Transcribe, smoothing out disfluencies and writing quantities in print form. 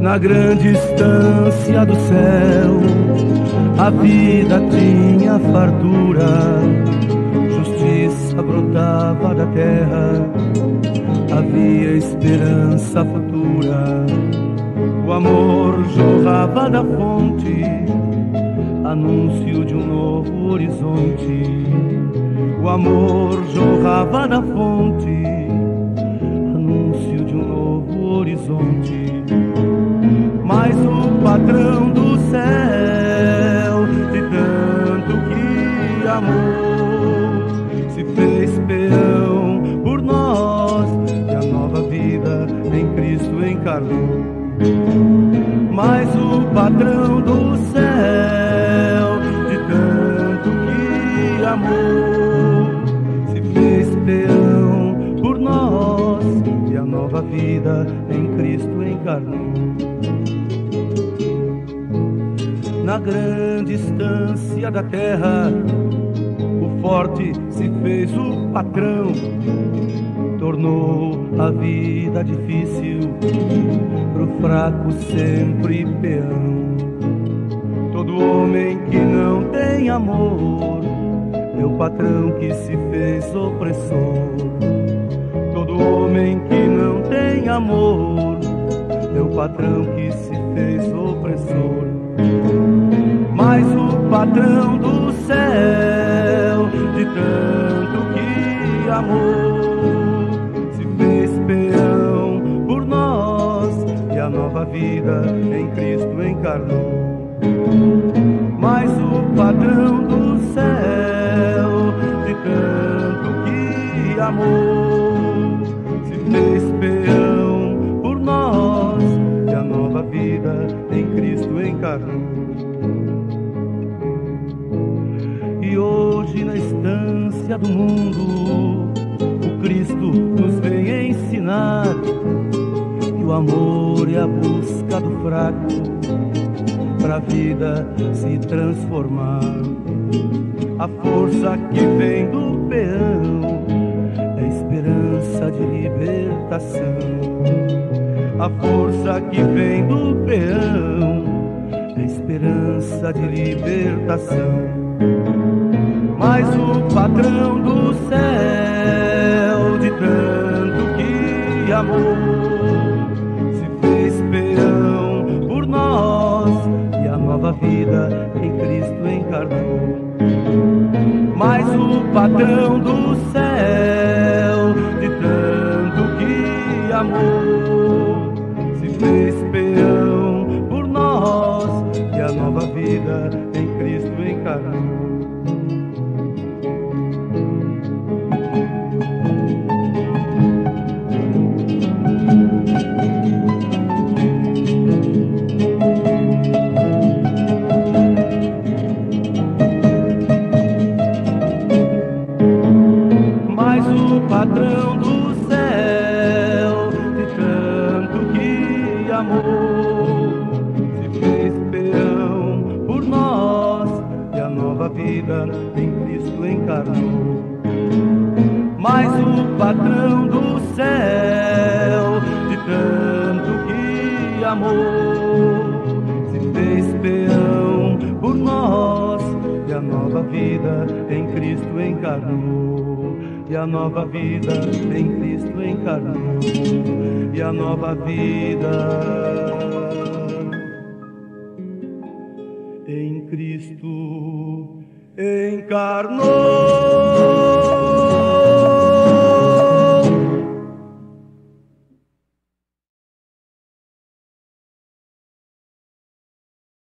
Na grande estância do céu, a vida tinha fartura, justiça brotava da terra, havia esperança futura. O amor jorrava da fonte, anúncio de um novo horizonte. O amor jorrava da fonte, anúncio de um novo horizonte. Mas o patrão do céu, de tanto que amou, se fez peão por nós, e a nova vida em Cristo encarnou. Mas o patrão do céu, de tanto que amou, se fez peão por nós, e a nova vida em Cristo encarnou. Na grande estância da terra, o forte se fez o patrão, tornou a vida difícil pro fraco sempre peão. Todo homem que não tem amor é o patrão que se fez opressor. Todo homem que não tem amor é o patrão que se fez opressor. Mas o patrão do céu, de tanto que amou, se fez peão por nós, e a nova vida em Cristo encarnou. Mas o patrão do céu, de tanto que amou, se fez peão por nós, e a nova vida em Cristo encarnou. E hoje na estância do mundo, o Cristo nos vem ensinar que o amor é a busca do fraco pra vida se transformar. A força que vem do peão é esperança de libertação. A força que vem do peão é esperança de libertação. Mas o patrão do céu, de tanto que amou, se fez peão por nós, e a nova vida em Cristo encarnou. Mas o patrão do céu, de tanto que amou, se fez peão por nós, e a nova vida em Cristo encarnou. Patrão do céu, de tanto que amou, se fez peão por nós, e a nova vida em Cristo encarnou. Mas o patrão do céu, de tanto que amou, se fez peão por nós, e a nova vida em Cristo encarnou. E a nova vida em Cristo encarnou, e a nova vida em Cristo encarnou.